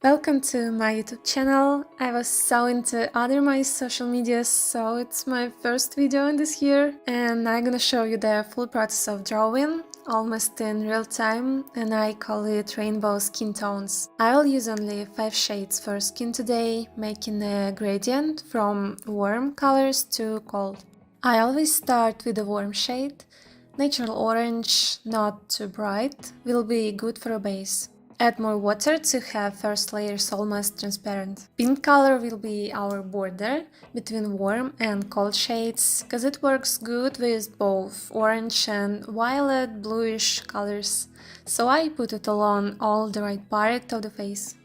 Welcome to my YouTube channel. I was so into other my social medias, so it's my first video in this year, and I'm gonna show you the full process of drawing, almost in real time, and I call it rainbow skin tones. I will use only 5 shades for skin today, making a gradient from warm colors to cold. I always start with a warm shade. Natural orange, not too bright, will be good for a base. Add more water to have first layers almost transparent. Pink color will be our border between warm and cold shades, because it works good with both orange and violet bluish colors. So I put it along all the right part of the face.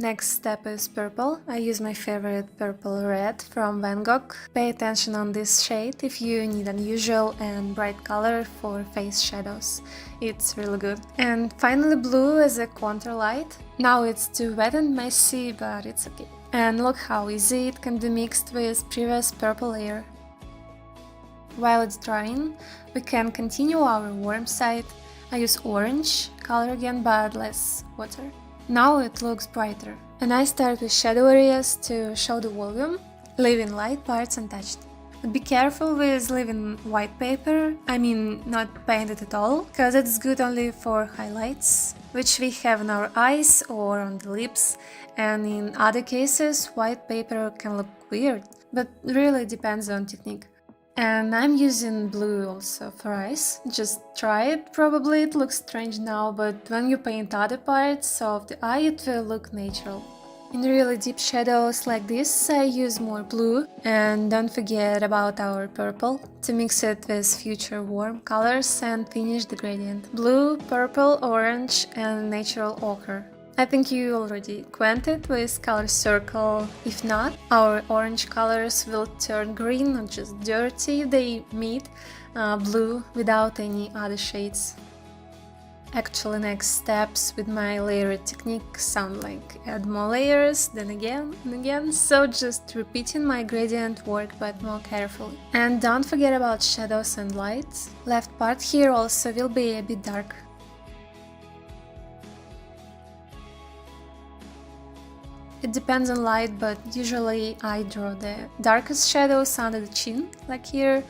Next step is purple. I use my favorite purple red from Van Gogh. Pay attention on this shade if you need unusual and bright color for face shadows. It's really good. And finally blue as a contour light. Now it's too wet and messy, but it's okay. And look how easy it can be mixed with previous purple layer. While it's drying, we can continue our warm side. I use orange color again, but less water. Now it looks brighter. And I start with shadow areas to show the volume, leaving light parts untouched. But be careful with leaving white paper, I mean not painted at all, because it's good only for highlights, which we have in our eyes or on the lips, and in other cases white paper can look weird, but really depends on technique. And I'm using blue also for eyes. Just try it, probably it looks strange now, but when you paint other parts of the eye it will look natural. In really deep shadows like this I use more blue, and don't forget about our purple to mix it with future warm colors and finish the gradient. Blue, purple, orange and natural ochre. I think you already acquainted with color circle. If not, our orange colors will turn green or just dirty if they meet blue without any other shades. Actually, next steps with my layered technique sound like add more layers, then again and again, so just repeating my gradient work but more carefully. And don't forget about shadows and lights. Left part here also will be a bit dark. It depends on light, but usually I draw the darkest shadows under the chin, like here,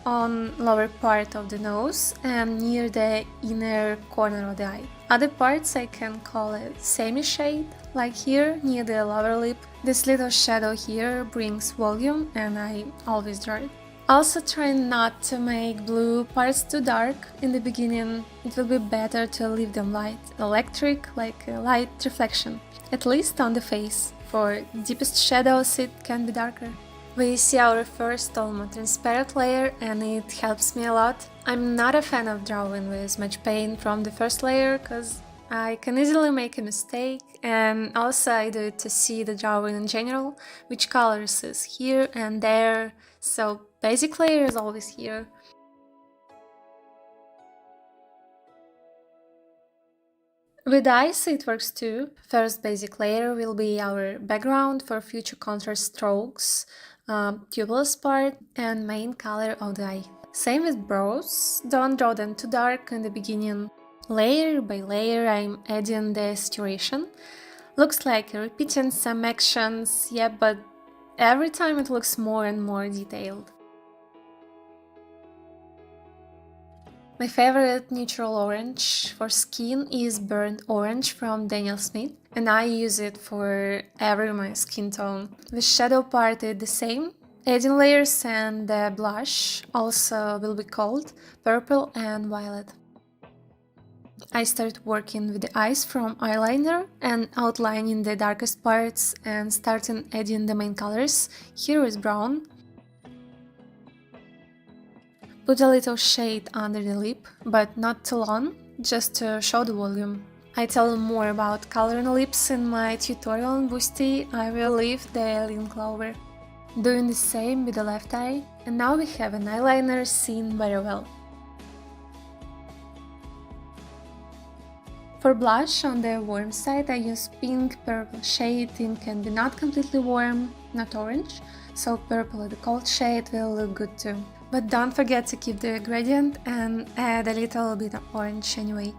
on lower part of the nose and near the inner corner of the eye. Other parts I can call it semi-shade, like here, near the lower lip. This little shadow here brings volume and I always draw it. Also try not to make blue parts too dark in the beginning. It will be better to leave them light, electric, like a light reflection. At least on the face. For deepest shadows it can be darker. We see our first almost transparent layer and it helps me a lot. I'm not a fan of drawing with much paint from the first layer because I can easily make a mistake, and also I do it to see the drawing in general, which colors is here and there, so basic layer is always here. With eyes it works too. First basic layer will be our background for future contrast strokes, tubulous part and main color of the eye. Same with brows, don't draw them too dark in the beginning. Layer by layer I'm adding the saturation. Looks like repeating some actions, yeah, but every time it looks more and more detailed. My favorite neutral orange for skin is burnt orange from Daniel Smith, and I use it for every my skin tone. The shadow part is the same, adding layers, and the blush also will be called purple and violet. I start working with the eyes from eyeliner and outlining the darkest parts and starting adding the main colors. Here is brown. Put a little shade under the lip, but not too long, just to show the volume. I tell more about coloring lips in my tutorial on Boosty, I will leave the link lower. Doing the same with the left eye, and now we have an eyeliner seen very well. For blush on the warm side I use pink purple shade. It can be not completely warm, not orange, so purple, the cold shade, will look good too. But don't forget to keep the gradient and add a little bit of orange anyway.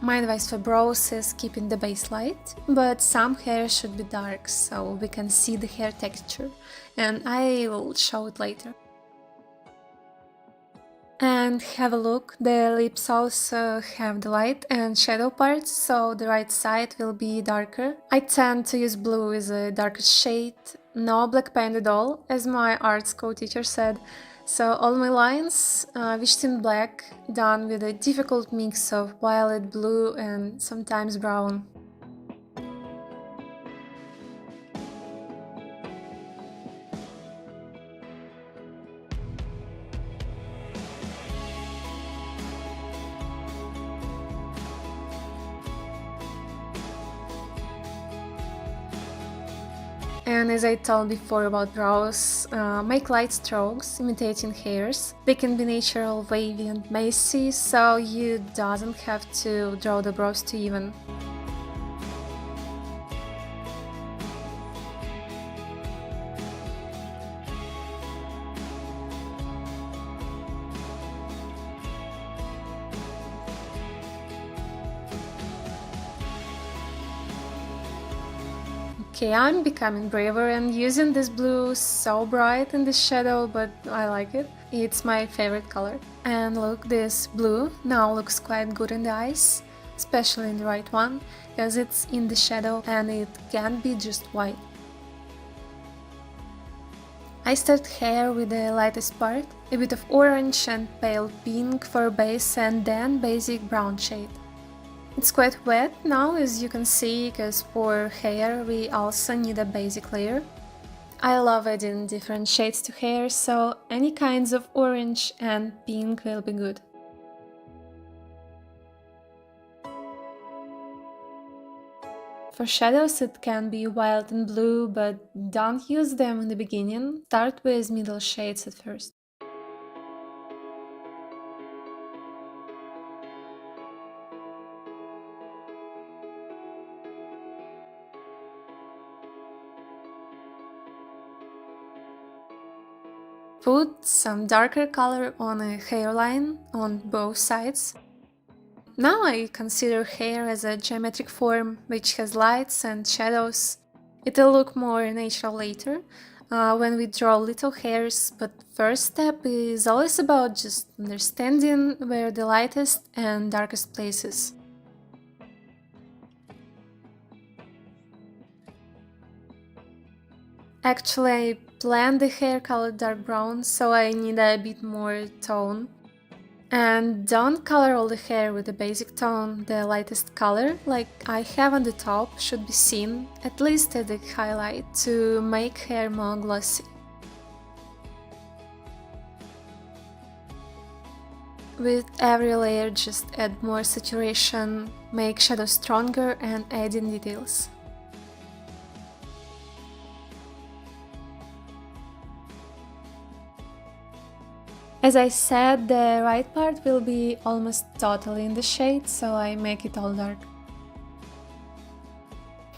My advice for brows is keeping the base light, but some hair should be dark so we can see the hair texture, and I will show it later. And have a look, the lips also have the light and shadow parts, so the right side will be darker. I tend to use blue as a darkest shade, no black paint at all, as my art school teacher said. So all my lines wished in black, done with a difficult mix of violet, blue and sometimes brown. And as I told before about brows, make light strokes imitating hairs. They can be natural, wavy and messy, so you doesn't have to draw the brows too even. Okay, I'm becoming braver and using this blue so bright in the shadow, but I like it. It's my favorite color. And look, this blue now looks quite good in the eyes, especially in the right one, because it's in the shadow and it can't be just white. I start hair with the lightest part, a bit of orange and pale pink for base and then basic brown shade. It's quite wet now, as you can see, because for hair we also need a basic layer. I love adding different shades to hair, so any kinds of orange and pink will be good. For shadows it can be violet and blue, but don't use them in the beginning, start with middle shades at first. Put some darker color on a hairline on both sides. Now I consider hair as a geometric form which has lights and shadows. It'll look more natural later, when we draw little hairs, but first step is always about just understanding where the lightest and darkest places. Actually, I planned the hair color dark brown, so I need a bit more tone. And don't color all the hair with the basic tone, the lightest color, like I have on the top, should be seen, at least at the highlight, to make hair more glossy. With every layer just add more saturation, make shadows stronger and add in details. As I said, the right part will be almost totally in the shade, so I make it all dark.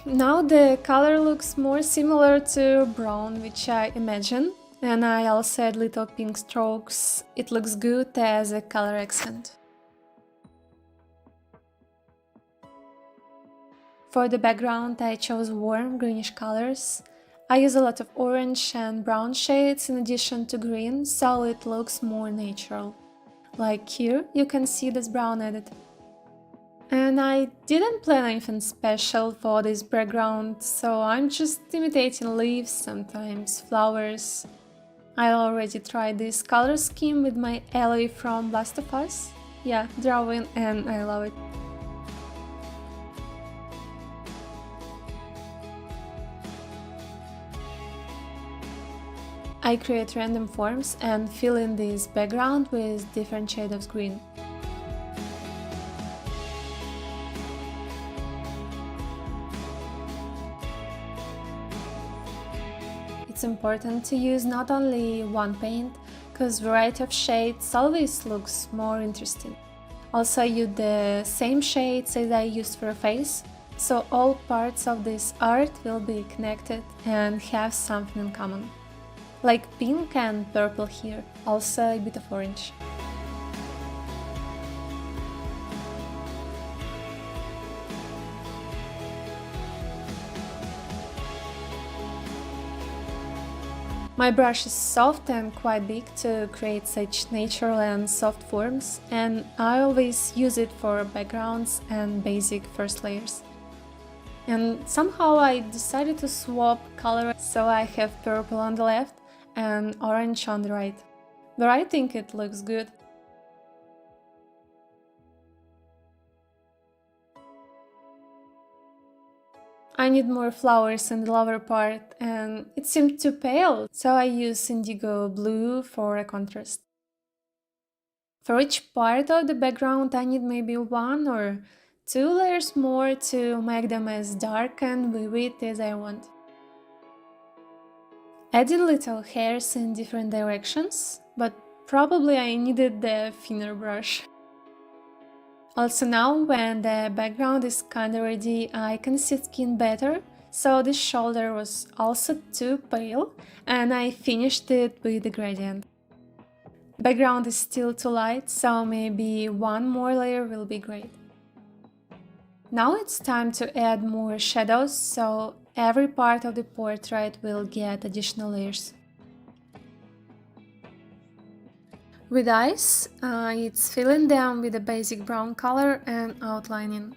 Now the color looks more similar to brown, which I imagine, and I also add little pink strokes. It looks good as a color accent. For the background I chose warm greenish colors. I use a lot of orange and brown shades in addition to green, so it looks more natural. Like here, you can see this brown added. And I didn't plan anything special for this background, so I'm just imitating leaves, sometimes flowers. I already tried this color scheme with my Ellie from Last of Us. Yeah, drawing, and I love it. I create random forms and fill in this background with different shades of green. It's important to use not only one paint, because variety of shades always looks more interesting. Also I use the same shades as I used for a face, so all parts of this art will be connected and have something in common. Like pink and purple here, also a bit of orange. My brush is soft and quite big to create such natural and soft forms, and I always use it for backgrounds and basic first layers. And somehow I decided to swap color, so I have purple on the left and orange on the right. But I think it looks good. I need more flowers in the lower part, and it seemed too pale, so I use indigo blue for a contrast. For each part of the background I need maybe 1 or 2 layers more to make them as dark and vivid as I want. Adding little hairs in different directions, but probably I needed the thinner brush. Also now, when the background is kinda ready, I can see skin better, so this shoulder was also too pale, and I finished it with the gradient. Background is still too light, so maybe 1 more layer will be great. Now it's time to add more shadows, so every part of the portrait will get additional layers. With eyes, it's filling them with a basic brown color and outlining.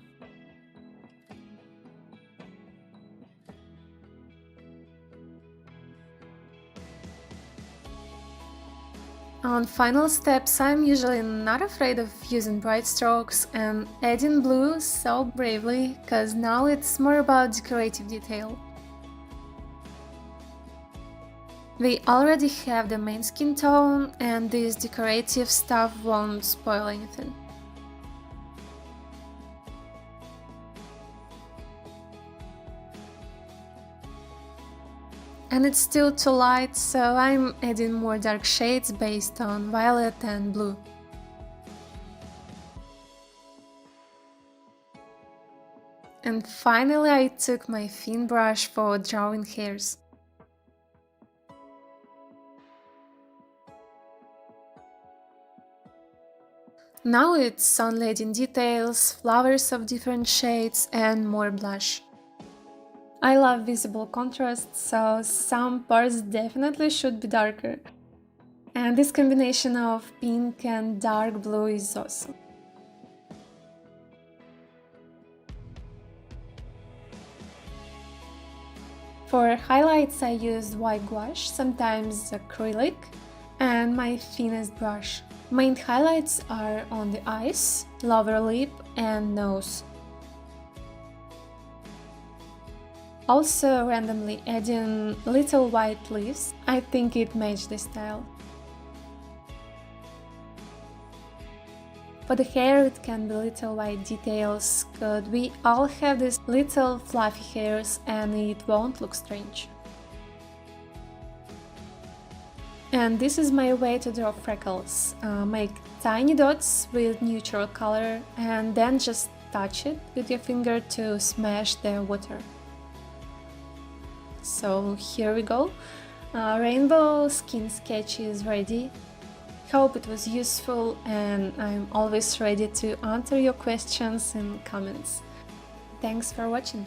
On final steps, I'm usually not afraid of using bright strokes and adding blue so bravely, cause now it's more about decorative detail. We already have the main skin tone, and this decorative stuff won't spoil anything. And it's still too light, so I'm adding more dark shades based on violet and blue. And finally I took my thin brush for drawing hairs. Now it's only adding details, flowers of different shades and more blush. I love visible contrast, so some parts definitely should be darker. And this combination of pink and dark blue is awesome. For highlights I used white gouache, sometimes acrylic, and my thinnest brush. Main highlights are on the eyes, lower lip and nose. Also randomly adding little white leaves, I think it matched the style. For the hair it can be little white details, but we all have these little fluffy hairs and it won't look strange. And this is my way to draw freckles. Make tiny dots with neutral color and then just touch it with your finger to smash the water. So here we go. Rainbow skin sketch is ready. Hope it was useful, and I'm always ready to answer your questions and comments. Thanks for watching!